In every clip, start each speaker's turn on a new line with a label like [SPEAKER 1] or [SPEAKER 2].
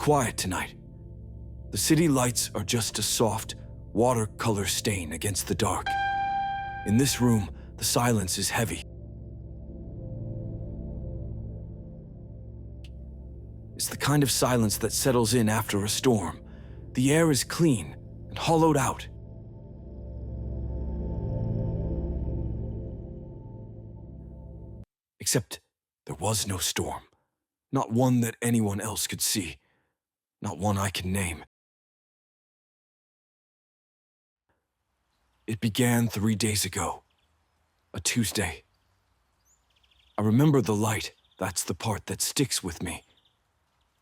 [SPEAKER 1] quiet tonight. The city lights are just a soft, watercolor stain against the dark. In this room, the silence is heavy. It's the kind of silence that settles in after a storm. The air is clean and hollowed out. Except there was no storm. Not one that anyone else could see. Not one I can name. It began 3 days ago. A Tuesday. I remember the light. That's the part that sticks with me.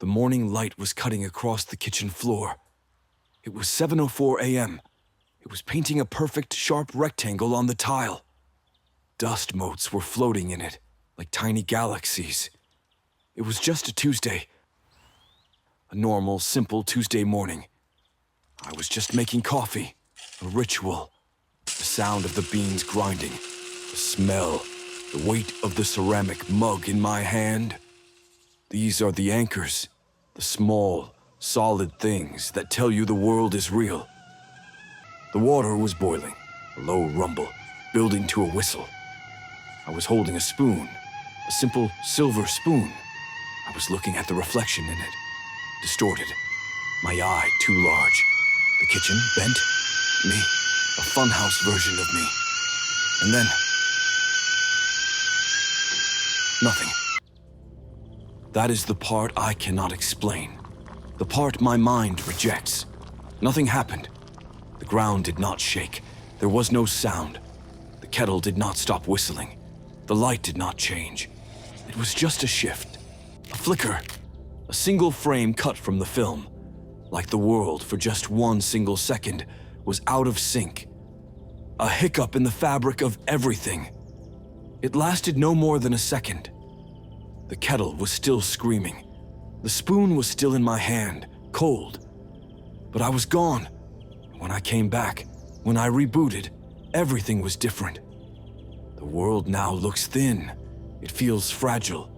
[SPEAKER 1] The morning light was cutting across the kitchen floor. It was 7:04 a.m. It was painting a perfect, sharp rectangle on the tile. Dust motes were floating in it, like tiny galaxies. It was just a Tuesday. A normal, simple Tuesday morning. I was just making coffee. A ritual. The sound of the beans grinding. The smell. The weight of the ceramic mug in my hand. These are the anchors. The small, solid things that tell you the world is real. The water was boiling, a low rumble, building to a whistle. I was holding a spoon, a simple silver spoon. I was looking at the reflection in it, distorted, my eye too large. The kitchen bent, me, a funhouse version of me. And then, nothing. That is the part I cannot explain. The part my mind rejects. Nothing happened. The ground did not shake. There was no sound. The kettle did not stop whistling. The light did not change. It was just a shift. A flicker. A single frame cut from the film. Like the world, for just one single second, was out of sync. A hiccup in the fabric of everything. It lasted no more than a second. The kettle was still screaming. The spoon was still in my hand, cold. But I was gone. When I came back, when I rebooted, everything was different. The world now looks thin. It feels fragile.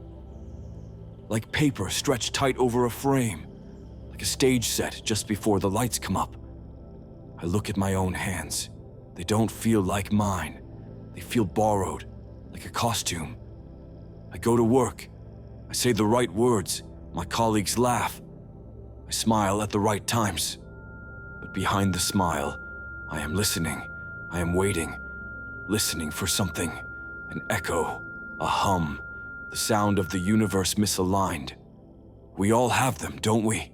[SPEAKER 1] Like paper stretched tight over a frame. Like a stage set just before the lights come up. I look at my own hands. They don't feel like mine. They feel borrowed, like a costume. I go to work. I say the right words. My colleagues laugh. I smile at the right times. But behind the smile, I am listening. I am waiting. Listening for something. An echo. A hum. The sound of the universe misaligned. We all have them, don't we?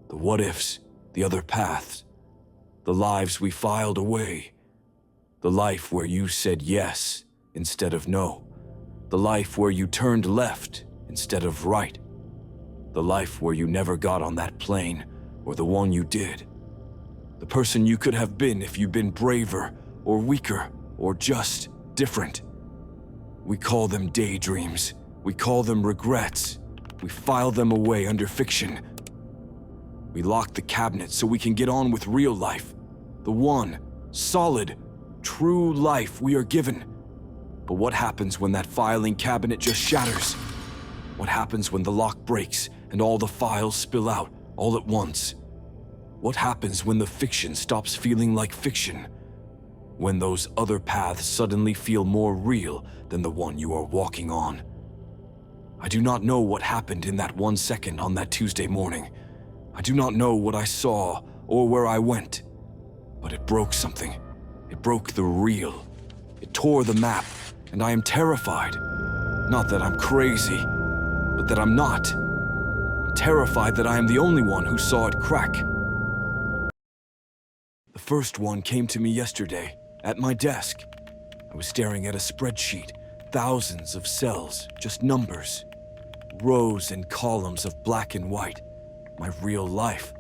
[SPEAKER 1] The what-ifs. The other paths. The lives we filed away. The life where you said yes instead of no. The life where you turned left instead of right. The life where you never got on that plane, or the one you did. The person you could have been if you'd been braver, or weaker, or just different. We call them daydreams. We call them regrets. We file them away under fiction. We lock the cabinet so we can get on with real life. The one, solid, true life we are given. But what happens when that filing cabinet just shatters? What happens when the lock breaks and all the files spill out all at once? What happens when the fiction stops feeling like fiction? When those other paths suddenly feel more real than the one you are walking on? I do not know what happened in that 1 second on that Tuesday morning. I do not know what I saw or where I went. But it broke something. It broke the real. It tore the map, and I am terrified. Not that I'm crazy, but that I'm not. I'm terrified that I am the only one who saw it crack. The first one came to me yesterday, at my desk. I was staring at a spreadsheet, thousands of cells, just numbers. Rows and columns of black and white. My real life.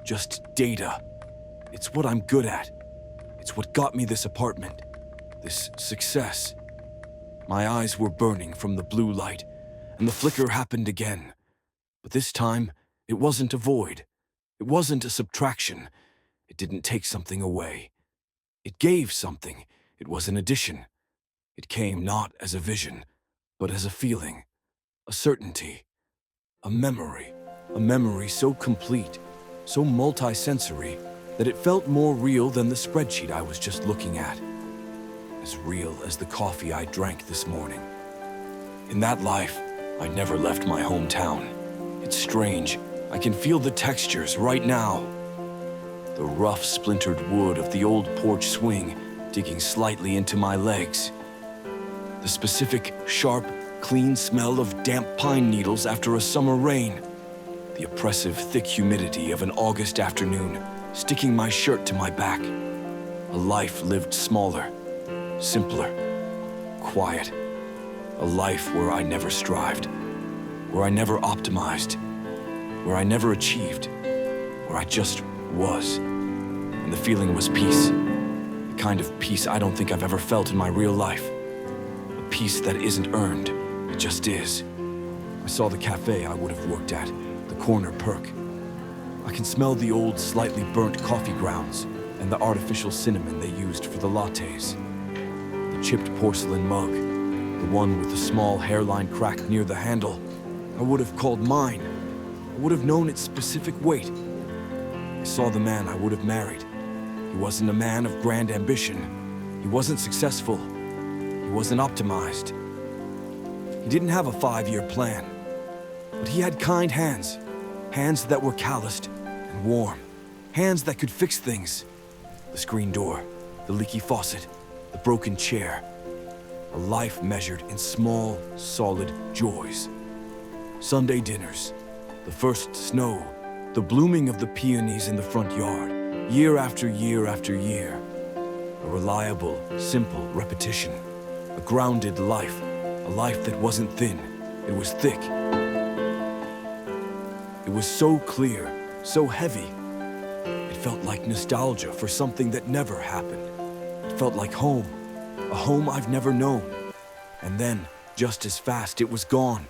[SPEAKER 1] Just data. It's what I'm good at. It's what got me this apartment. This success. My eyes were burning from the blue light, and the flicker happened again. But this time, it wasn't a void. It wasn't a subtraction. It didn't take something away. It gave something. It was an addition. It came not as a vision, but as a feeling, a certainty, a memory. A memory so complete, so multi-sensory, that it felt more real than the spreadsheet I was just looking at. As real as the coffee I drank this morning. In that life, I never left my hometown. It's strange, I can feel the textures right now. The rough, splintered wood of the old porch swing digging slightly into my legs. The specific, sharp, clean smell of damp pine needles after a summer rain. The oppressive, thick humidity of an August afternoon sticking my shirt to my back. A life lived smaller, simpler, quiet. A life where I never strived, where I never optimized, where I never achieved, where I just was. And the feeling was peace. The kind of peace I don't think I've ever felt in my real life. A peace that isn't earned, it just is. I saw the cafe I would have worked at, the corner perk. I can smell the old, slightly burnt coffee grounds and the artificial cinnamon they used for the lattes. The chipped porcelain mug, the one with the small hairline crack near the handle, I would have called mine. I would have known its specific weight. I saw the man I would have married. He wasn't a man of grand ambition. He wasn't successful. He wasn't optimized. He didn't have a 5-year plan. But he had kind hands. Hands that were calloused and warm. Hands that could fix things. The screen door, the leaky faucet, the broken chair. A life measured in small, solid joys. Sunday dinners, the first snow, the blooming of the peonies in the front yard, year after year after year. A reliable, simple repetition. A grounded life, a life that wasn't thin, it was thick. It was so clear, so heavy. It felt like nostalgia for something that never happened. It felt like home, a home I've never known. And then, just as fast, it was gone.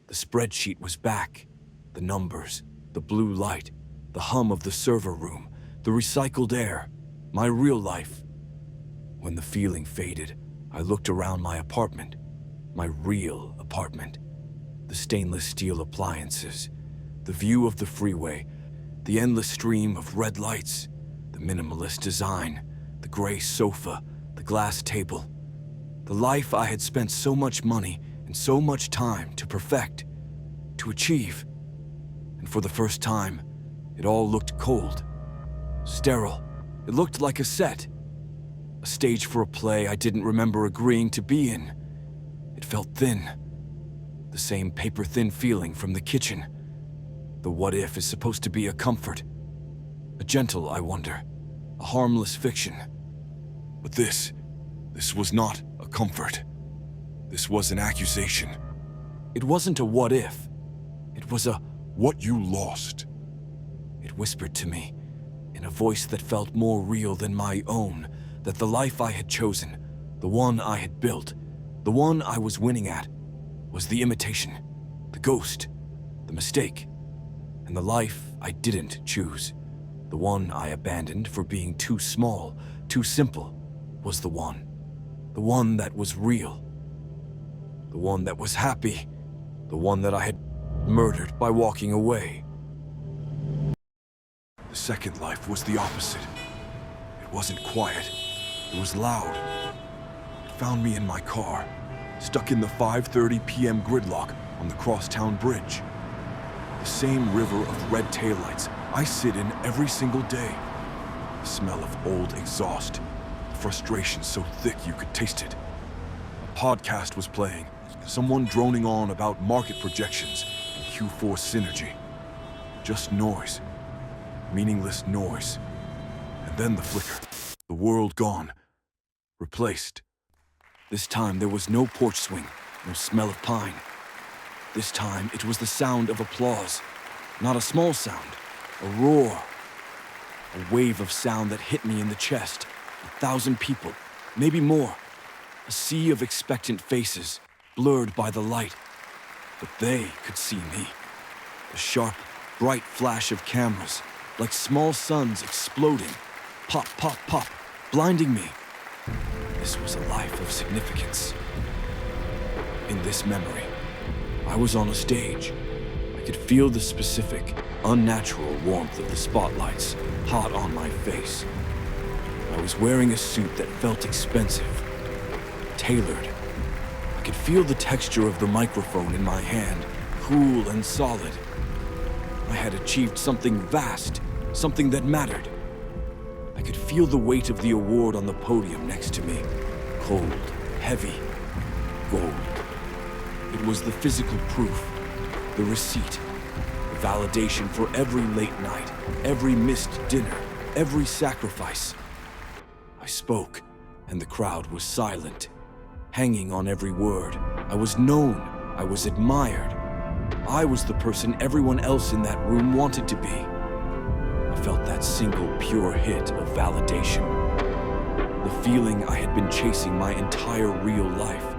[SPEAKER 1] The spreadsheet was back. The numbers, the blue light, the hum of the server room, the recycled air, my real life. When the feeling faded, I looked around my apartment, my real apartment. The stainless steel appliances, the view of the freeway, the endless stream of red lights, the minimalist design, the gray sofa, the glass table. The life I had spent so much money and so much time to perfect, to achieve. And for the first time, it all looked cold, sterile. It looked like a set, a stage for a play I didn't remember agreeing to be in. It felt thin, the same paper-thin feeling from the kitchen. The what if is supposed to be a comfort, a gentle, I wonder, a harmless fiction. But this was not a comfort. This was an accusation. It wasn't a what if. It was a what you lost. It whispered to me, in a voice that felt more real than my own, that the life I had chosen, the one I had built, the one I was winning at, was the imitation, the ghost, the mistake. And the life I didn't choose, the one I abandoned for being too small, too simple, was the one that was real, the one that was happy, the one that I had murdered by walking away. The second life was the opposite. It wasn't quiet, it was loud. It found me in my car, stuck in the 5:30 p.m. gridlock on the crosstown bridge. The same river of red taillights I sit in every single day. The smell of old exhaust, the frustration so thick you could taste it. A podcast was playing, someone droning on about market projections and Q4 synergy. Just noise, meaningless noise. And then the flicker, the world gone, replaced. This time there was no porch swing, no smell of pine. This time, it was the sound of applause. Not a small sound, a roar. A wave of sound that hit me in the chest. 1,000 people, maybe more. A sea of expectant faces, blurred by the light. But they could see me. The sharp, bright flash of cameras, like small suns exploding. Pop, pop, pop, blinding me. This was a life of significance. In this memory, I was on a stage. I could feel the specific, unnatural warmth of the spotlights hot on my face. I was wearing a suit that felt expensive, tailored. I could feel the texture of the microphone in my hand, cool and solid. I had achieved something vast, something that mattered. I could feel the weight of the award on the podium next to me, cold, heavy, gold. It was the physical proof, the receipt, the validation for every late night, every missed dinner, every sacrifice. I spoke, and the crowd was silent, hanging on every word. I was known, I was admired. I was the person everyone else in that room wanted to be. I felt that single pure hit of validation. The feeling I had been chasing my entire real life.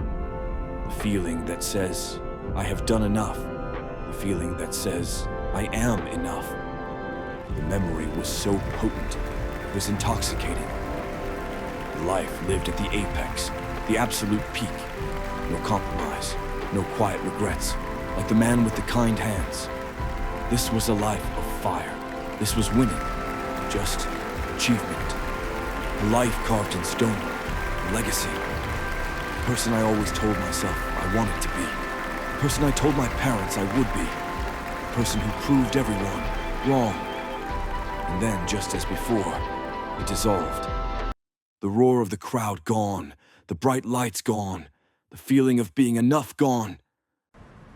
[SPEAKER 1] The feeling that says, I have done enough. The feeling that says, I am enough. The memory was so potent, it was intoxicating. Life lived at the apex, the absolute peak. No compromise, no quiet regrets, like the man with the kind hands. This was a life of fire. This was winning, just achievement. A life carved in stone, a legacy. The person I always told myself I wanted to be. The person I told my parents I would be. The person who proved everyone wrong. And then, just as before, it dissolved. The roar of the crowd gone, the bright lights gone, the feeling of being enough gone.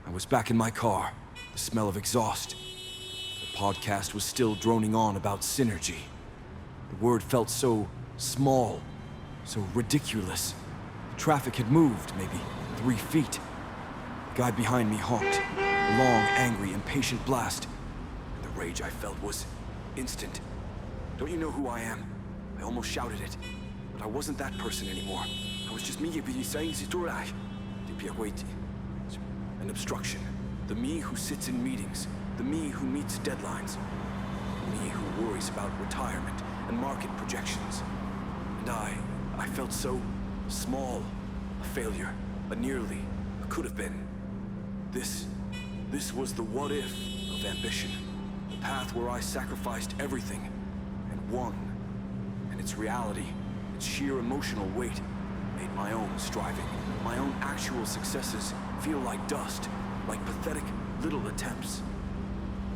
[SPEAKER 1] I was back in my car, the smell of exhaust. The podcast was still droning on about synergy. The word felt so small, so ridiculous. The traffic had moved, maybe 3 feet. The guy behind me honked, a long, angry, impatient blast. And the rage I felt was instant. Don't you know who I am? I almost shouted it. But I wasn't that person anymore. I was just me an obstruction. The me who sits in meetings. The me who meets deadlines. The me who worries about retirement and market projections. And I felt so small. A failure. A nearly. A could have been. This was the what if of ambition. The path where I sacrificed everything and won. And its reality, its sheer emotional weight, made my own striving, my own actual successes feel like dust, like pathetic little attempts.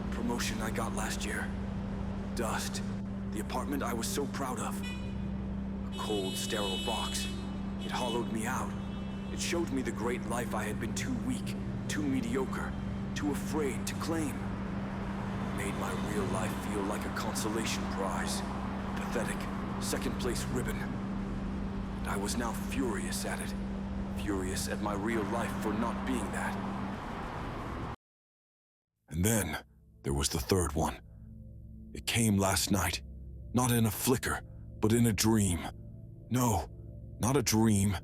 [SPEAKER 1] The promotion I got last year, dust. The apartment I was so proud of, a cold, sterile box. It hollowed me out. It showed me the great life I had been too weak, too mediocre, too afraid to claim. It made my real life feel like a consolation prize, a pathetic second-place ribbon. And I was now furious at it. Furious at my real life for not being that. And then, there was the third one. It came last night. Not in a flicker, but in a dream. No, not a dream.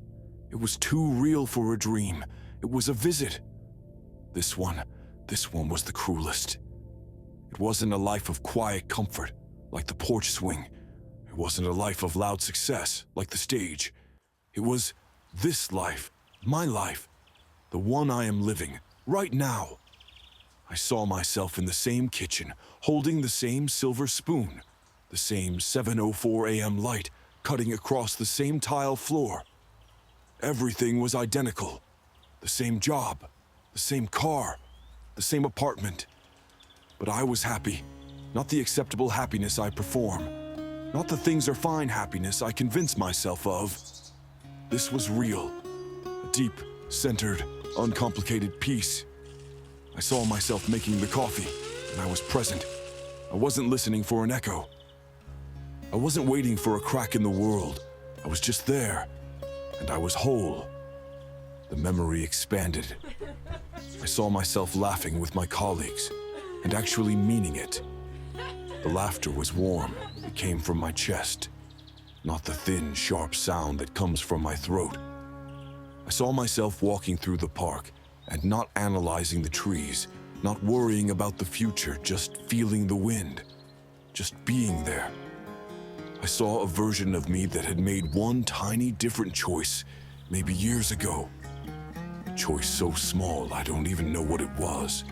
[SPEAKER 1] It was too real for a dream. It was a visit. This one was the cruelest. It wasn't a life of quiet comfort, like the porch swing. It wasn't a life of loud success, like the stage. It was this life, my life, the one I am living, right now. I saw myself in the same kitchen, holding the same silver spoon, the same 7:04 a.m. light cutting across the same tile floor. Everything was identical. The same job, the same car, the same apartment. But I was happy, not the acceptable happiness I perform. Not the things are fine happiness I convince myself of. This was real. A deep, centered, uncomplicated peace. I saw myself making the coffee, and I was present. I wasn't listening for an echo. I wasn't waiting for a crack in the world. I was just there, and I was whole. The memory expanded. I saw myself laughing with my colleagues, and actually meaning it. The laughter was warm. It came from my chest, not the thin, sharp sound that comes from my throat. I saw myself walking through the park and not analyzing the trees, not worrying about the future, just feeling the wind, just being there. I saw a version of me that had made one tiny different choice, maybe years ago. A choice so small I don't even know what it was.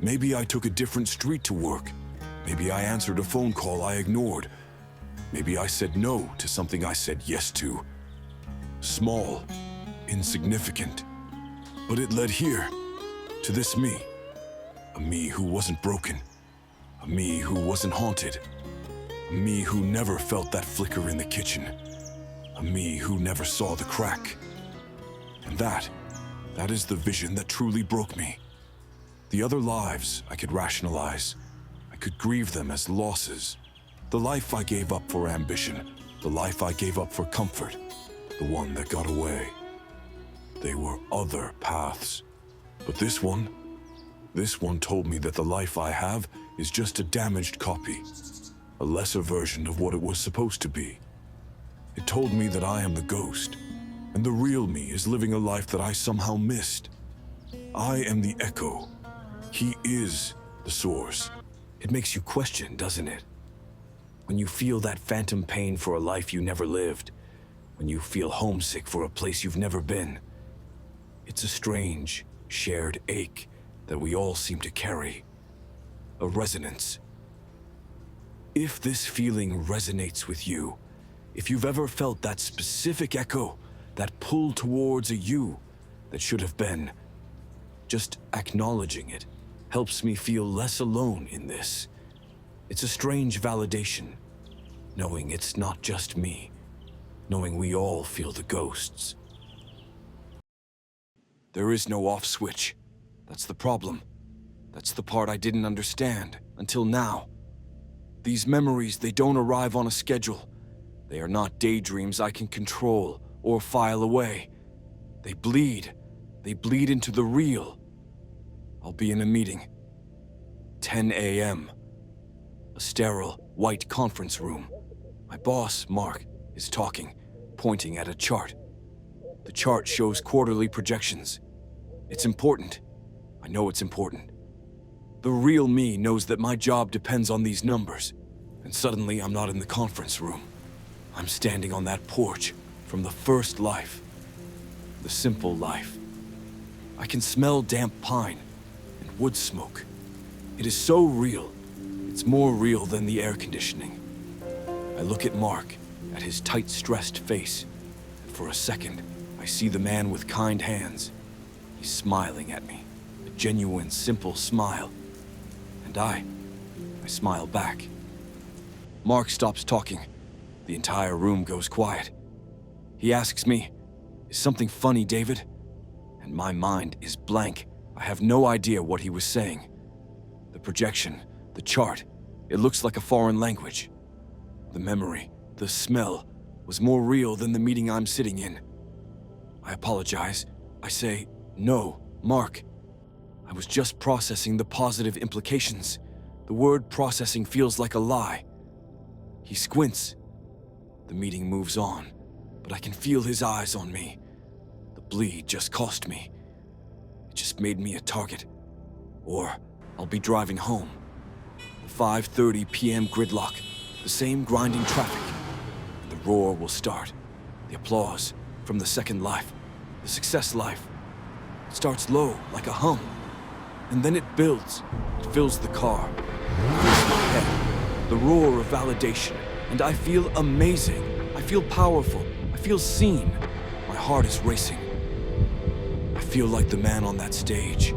[SPEAKER 1] Maybe I took a different street to work. Maybe I answered a phone call I ignored. Maybe I said no to something I said yes to. Small, insignificant. But it led here, to this me. A me who wasn't broken. A me who wasn't haunted. A me who never felt that flicker in the kitchen. A me who never saw the crack. And that is the vision that truly broke me. The other lives I could rationalize. I could grieve them as losses. The life I gave up for ambition. The life I gave up for comfort. The one that got away. They were other paths. But this one told me that the life I have is just a damaged copy. A lesser version of what it was supposed to be. It told me that I am the ghost, and the real me is living a life that I somehow missed. I am the echo. He is the source. It makes you question, doesn't it? When you feel that phantom pain for a life you never lived, when you feel homesick for a place you've never been, it's a strange, shared ache that we all seem to carry. A resonance. If this feeling resonates with you, if you've ever felt that specific echo, that pull towards a you that should have been, just acknowledging it helps me feel less alone in this. It's a strange validation, knowing it's not just me, knowing we all feel the ghosts. There is no off switch. That's the problem. That's the part I didn't understand until now. These memories, they don't arrive on a schedule. They are not daydreams I can control or file away. They bleed into the real. I'll be in a meeting. 10 a.m. A sterile, white conference room. My boss, Mark, is talking, pointing at a chart. The chart shows quarterly projections. It's important. I know it's important. The real me knows that my job depends on these numbers, and suddenly I'm not in the conference room. I'm standing on that porch from the first life, the simple life. I can smell damp pine and wood smoke. It is so real. It's more real than the air conditioning. I look at Mark, at his tight, stressed face, and for a second, I see the man with kind hands. He's smiling at me, a genuine, simple smile. And I smile back. Mark stops talking. The entire room goes quiet. He asks me, "Is something funny, David?" And my mind is blank. I have no idea what he was saying. The projection, the chart, it looks like a foreign language. The memory, the smell, was more real than the meeting I'm sitting in. I apologize. I say, "No, Mark. I was just processing the positive implications. The word processing feels like a lie." He squints. The meeting moves on, but I can feel his eyes on me. The bleed just cost me. It just made me a target. Or I'll be driving home. The 5:30 p.m. gridlock, the same grinding traffic. And the roar will start. The applause from the second life, the success life. It starts low, like a hum. And then it builds. It fills the car. It fills my head. The roar of validation. And I feel amazing. I feel powerful. I feel seen. My heart is racing. I feel like the man on that stage.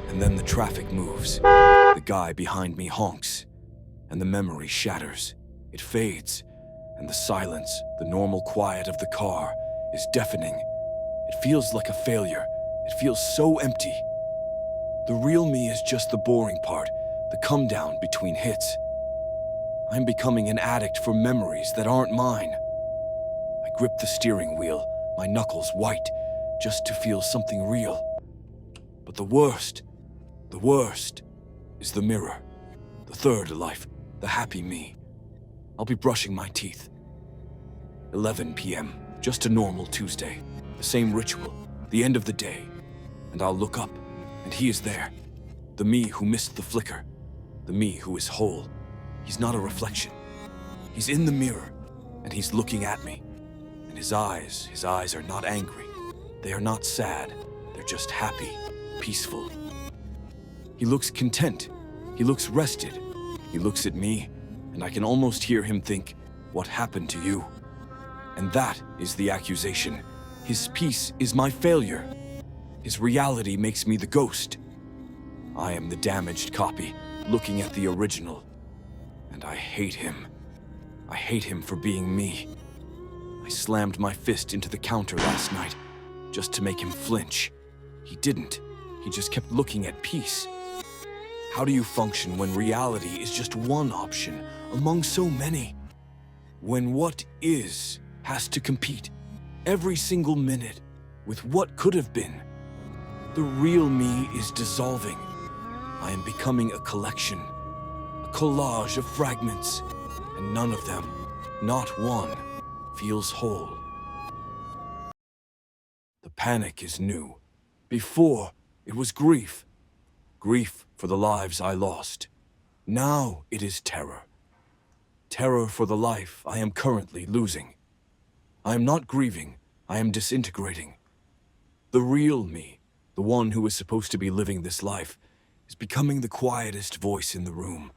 [SPEAKER 1] And then the traffic moves. The guy behind me honks. And the memory shatters. It fades. And the silence, the normal quiet of the car, is deafening. It feels like a failure. It feels so empty. The real me is just the boring part, the come down between hits. I'm becoming an addict for memories that aren't mine. I grip the steering wheel, my knuckles white, just to feel something real. But the worst is the mirror. The third life, the happy me. I'll be brushing my teeth. 11 p.m., just a normal Tuesday. The same ritual, the end of the day. And I'll look up, and he is there. The me who missed the flicker. The me who is whole. He's not a reflection. He's in the mirror, and he's looking at me. And his eyes are not angry. They are not sad. They're just happy, peaceful. He looks content. He looks rested. He looks at me, and I can almost hear him think, "What happened to you?" And that is the accusation. His peace is my failure. His reality makes me the ghost. I am the damaged copy, looking at the original. And I hate him. I hate him for being me. I slammed my fist into the counter last night, just to make him flinch. He didn't. He just kept looking at peace. How do you function when reality is just one option among so many? When what is has to compete every single minute with what could have been? The real me is dissolving. I am becoming a collection, a collage of fragments, and none of them, not one, feels whole. The panic is new. Before, it was grief. Grief for the lives I lost. Now it is terror. Terror for the life I am currently losing. I am not grieving, I am disintegrating. The real me, the one who is supposed to be living this life, is becoming the quietest voice in the room.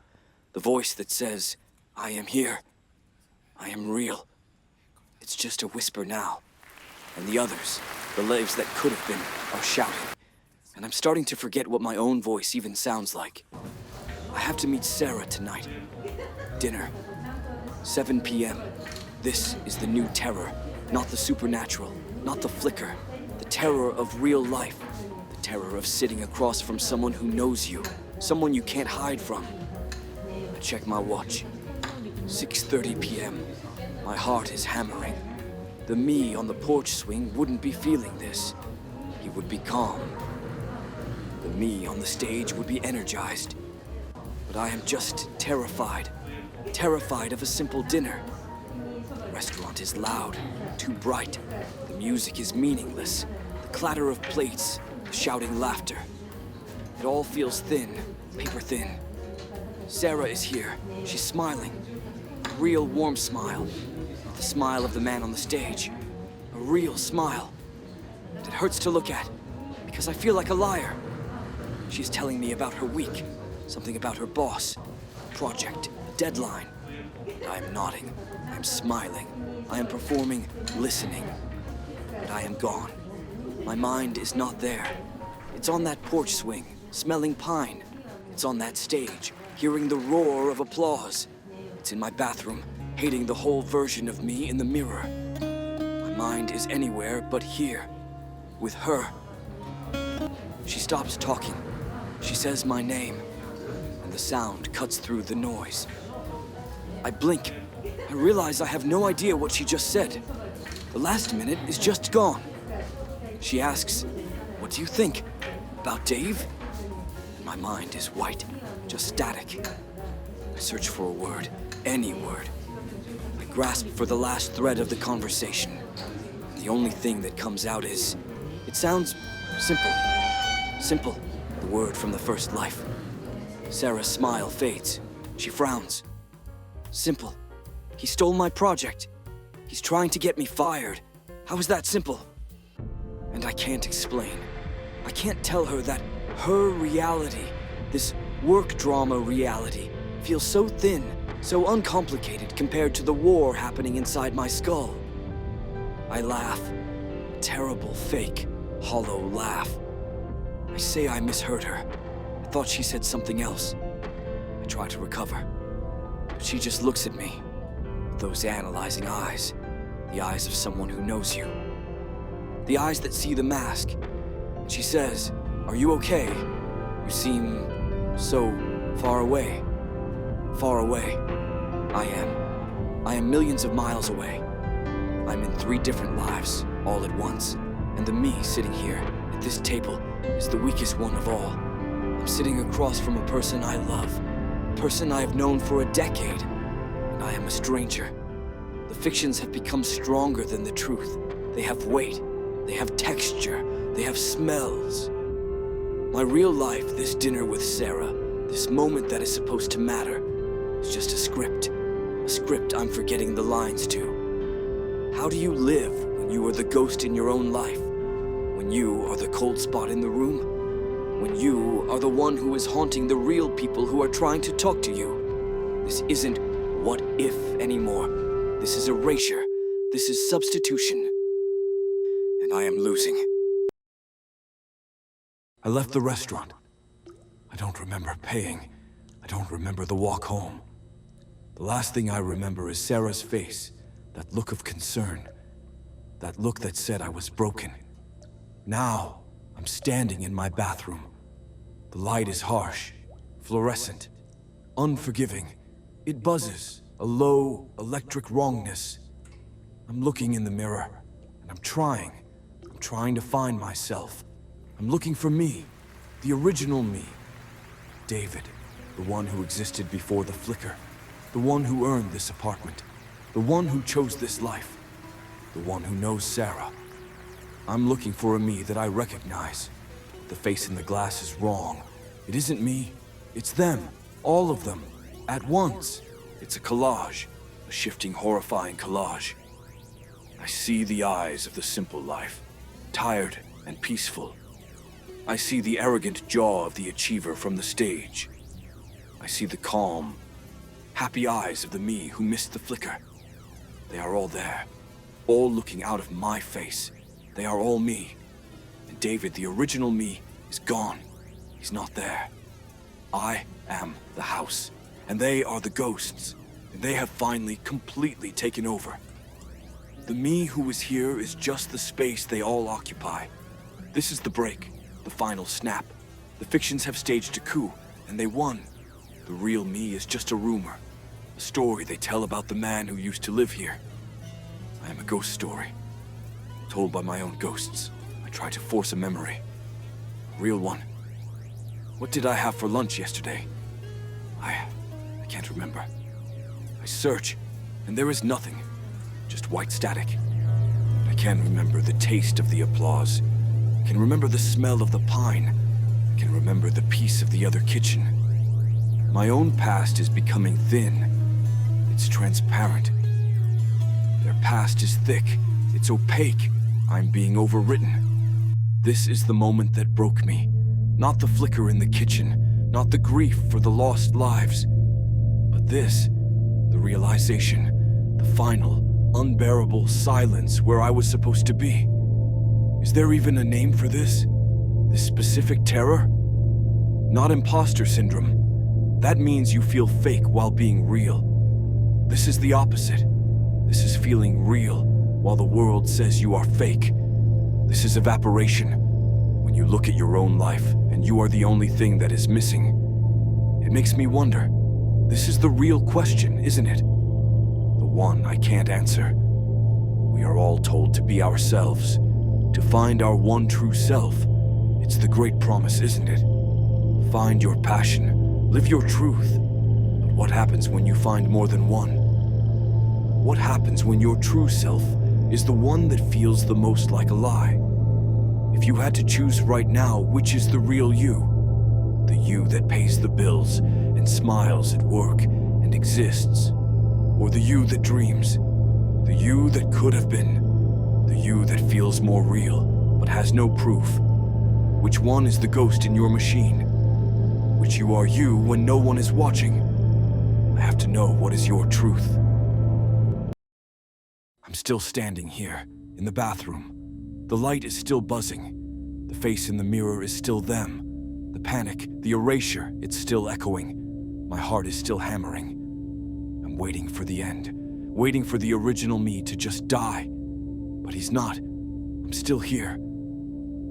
[SPEAKER 1] The voice that says, "I am here. I am real." It's just a whisper now. And the others, the lives that could have been, are shouting. And I'm starting to forget what my own voice even sounds like. I have to meet Sarah tonight. Dinner. 7 p.m. This is the new terror. Not the supernatural, not the flicker. The terror of real life. The terror of sitting across from someone who knows you. Someone you can't hide from. I check my watch. 6:30 p.m. My heart is hammering. The me on the porch swing wouldn't be feeling this. He would be calm. The me on the stage would be energized. But I am just terrified. Terrified of a simple dinner. The restaurant is loud, too bright. The music is meaningless. The clatter of plates, the shouting laughter. It all feels thin, paper thin. Sarah is here. She's smiling. A real warm smile. The smile of the man on the stage. A real smile. It hurts to look at, because I feel like a liar. She's telling me about her week, something about her boss, a project, a deadline. And I am nodding, I am smiling, I am performing, listening. But I am gone. My mind is not there. It's on that porch swing, smelling pine. It's on that stage, hearing the roar of applause. It's in my bathroom, hating the whole version of me in the mirror. My mind is anywhere but here, with her. She stops talking. She says my name, and the sound cuts through the noise. I blink. I realize I have no idea what she just said. The last minute is just gone. She asks, "What do you think? About Dave?" And my mind is white, just static. I search for a word, any word. I grasp for the last thread of the conversation. The only thing that comes out is, it sounds simple. Simple, the word from the first life. Sarah's smile fades. She frowns. Simple. He stole my project. He's trying to get me fired. How is that simple? And I can't explain. I can't tell her that her reality, this work drama reality, feels so thin, so uncomplicated compared to the war happening inside my skull. I laugh. A terrible, fake, hollow laugh. I say I misheard her. I thought she said something else. I try to recover. But she just looks at me with those analyzing eyes. The eyes of someone who knows you. The eyes that see the mask. And she says, "Are you okay? You seem so far away." Far away. I am. I am millions of miles away. I'm in 3 different lives, all at once. And the me sitting here, at this table, is the weakest one of all. I'm sitting across from a person I love. A person I have known for a decade. And I am a stranger. The fictions have become stronger than the truth. They have weight. They have texture. They have smells. My real life, this dinner with Sarah, this moment that is supposed to matter, is just a script. A script I'm forgetting the lines to. How do you live when you are the ghost in your own life? When you are the cold spot in the room? when you are the one who is haunting the real people who are trying to talk to you. This isn't what if anymore. This is erasure. This is substitution. And I am losing. I left the restaurant. I don't remember paying. I don't remember the walk home. The last thing I remember is Sarah's face, that look of concern, that look that said I was broken. Now, I'm standing in my bathroom. The light is harsh, fluorescent, unforgiving. It buzzes, a low, electric wrongness. I'm looking in the mirror, and I'm trying to find myself. I'm looking for me, the original me. David, the one who existed before the flicker, the one who earned this apartment, the one who chose this life, the one who knows Sarah. I'm looking for a me that I recognize. The face in the glass is wrong. It isn't me, it's them, all of them, at once. It's a collage, a shifting, horrifying collage. I see the eyes of the simple life, tired and peaceful. I see the arrogant jaw of the achiever from the stage. I see the calm, happy eyes of the me who missed the flicker. They are all there, all looking out of my face. They are all me. And David, the original me, is gone. He's not there. I am the house, and they are the ghosts, and they have finally completely taken over. The me who is here is just the space they all occupy. This is the break, the final snap. The fictions have staged a coup, and they won. The real me is just a rumor, a story they tell about the man who used to live here. I am a ghost story, told by my own ghosts. I try to force a memory, a real one. What did I have for lunch yesterday? I can't remember. I search, and there is nothing, just white static. I can remember the taste of the applause. I can remember the smell of the pine. I can remember the peace of the other kitchen. My own past is becoming thin. It's transparent. Their past is thick. It's opaque. I'm being overwritten. This is the moment that broke me. Not the flicker in the kitchen, not the grief for the lost lives, but this, the realization, the final, unbearable silence where I was supposed to be. Is there even a name for this? This specific terror? Not imposter syndrome. That means you feel fake while being real. This is the opposite. This is feeling real while the world says you are fake. This is evaporation. When you look at your own life and you are the only thing that is missing. It makes me wonder. This is the real question, isn't it? The one I can't answer. We are all told to be ourselves, to find our one true self. It's the great promise, isn't it? Find your passion, live your truth. But what happens when you find more than one? What happens when your true self is the one that feels the most like a lie? If you had to choose right now, which is the real you? The you that pays the bills and smiles at work and exists? Or the you that dreams? The you that could have been? The you that feels more real, but has no proof? Which one is the ghost in your machine? Which you are you when no one is watching? I have to know what is your truth. I'm still standing here, in the bathroom. The light is still buzzing. The face in the mirror is still them. The panic, the erasure, it's still echoing. My heart is still hammering. I'm waiting for the end, waiting for the original me to just die. But he's not. I'm still here.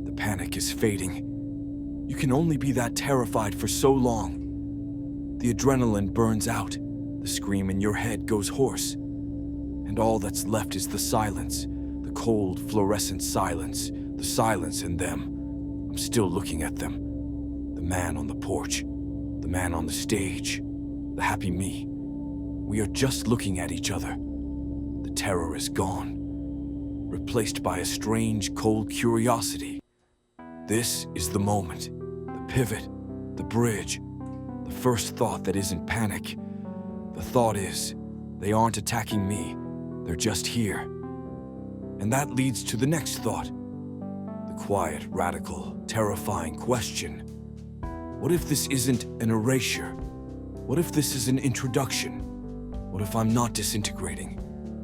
[SPEAKER 1] The panic is fading. You can only be that terrified for so long. The adrenaline burns out. The scream in your head goes hoarse. And all that's left is the silence. The cold, fluorescent silence, the silence in them. I'm still looking at them. The man on the porch, the man on the stage, the happy me. We are just looking at each other. The terror is gone, replaced by a strange, cold curiosity. This is the moment, the pivot, the bridge, the first thought that isn't panic. The thought is, they aren't attacking me, they're just here. And that leads to the next thought. The quiet, radical, terrifying question. What if this isn't an erasure? What if this is an introduction? What if I'm not disintegrating?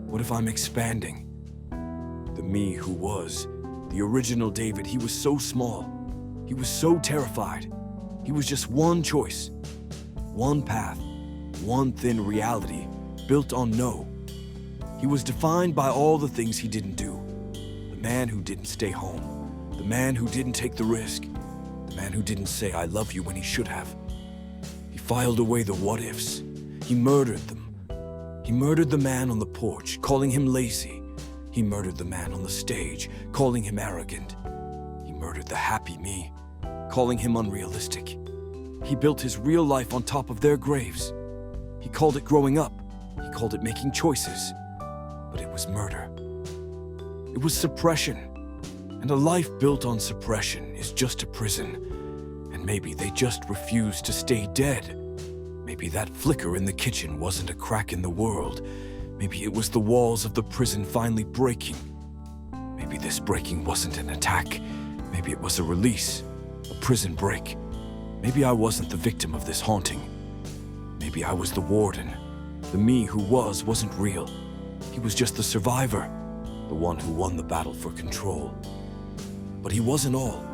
[SPEAKER 1] What if I'm expanding? The me who was, the original David, he was so small. He was so terrified. He was just one choice, one path, one thin reality built on no. He was defined by all the things he didn't do. The man who didn't stay home. The man who didn't take the risk. The man who didn't say I love you when he should have. He filed away the what ifs. He murdered them. He murdered the man on the porch, calling him lazy. He murdered the man on the stage, calling him arrogant. He murdered the happy me, calling him unrealistic. He built his real life on top of their graves. He called it growing up. He called it making choices. But it was murder. It was suppression. And a life built on suppression is just a prison. And maybe they just refused to stay dead. Maybe that flicker in the kitchen wasn't a crack in the world. Maybe it was the walls of the prison finally breaking. Maybe this breaking wasn't an attack. Maybe it was a release, a prison break. Maybe I wasn't the victim of this haunting. Maybe I was the warden. The me who wasn't real. He was just the survivor, the one who won the battle for control. But he wasn't all.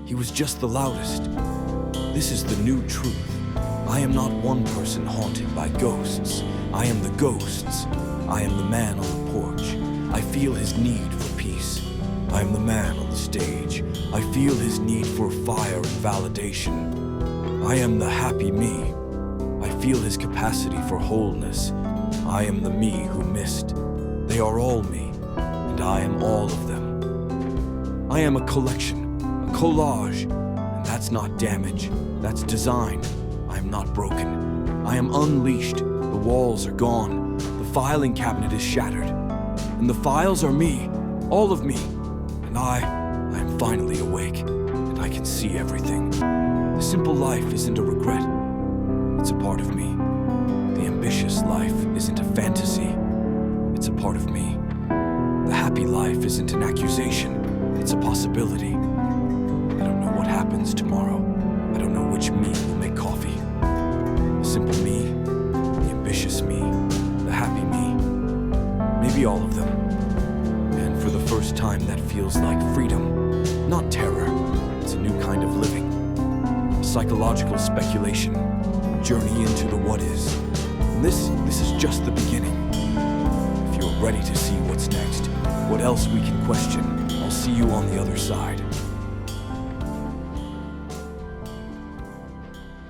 [SPEAKER 1] He was just the loudest. This is the new truth. I am not one person haunted by ghosts. I am the ghosts. I am the man on the porch. I feel his need for peace. I am the man on the stage. I feel his need for fire and validation. I am the happy me. I feel his capacity for wholeness. I am the me who missed. They are all me, and I am all of them. I am a collection, a collage, and that's not damage, that's design. I am not broken. I am unleashed. The walls are gone. The filing cabinet is shattered. And the files are me, all of me. And I am finally awake, and I can see everything. The simple life isn't a regret. It's a part of me. The ambitious life isn't a fantasy. It's a part of me. The happy life isn't an accusation. It's a possibility. I don't know what happens tomorrow. I don't know which me will make coffee. The simple me, the ambitious me, the happy me. Maybe all of them. And for the first time that feels like freedom, not terror. It's a new kind of living. A psychological speculation. A journey into the what is. And this is just the beginning. If you're ready to see what's next, what else we can question, I'll see you on the other side.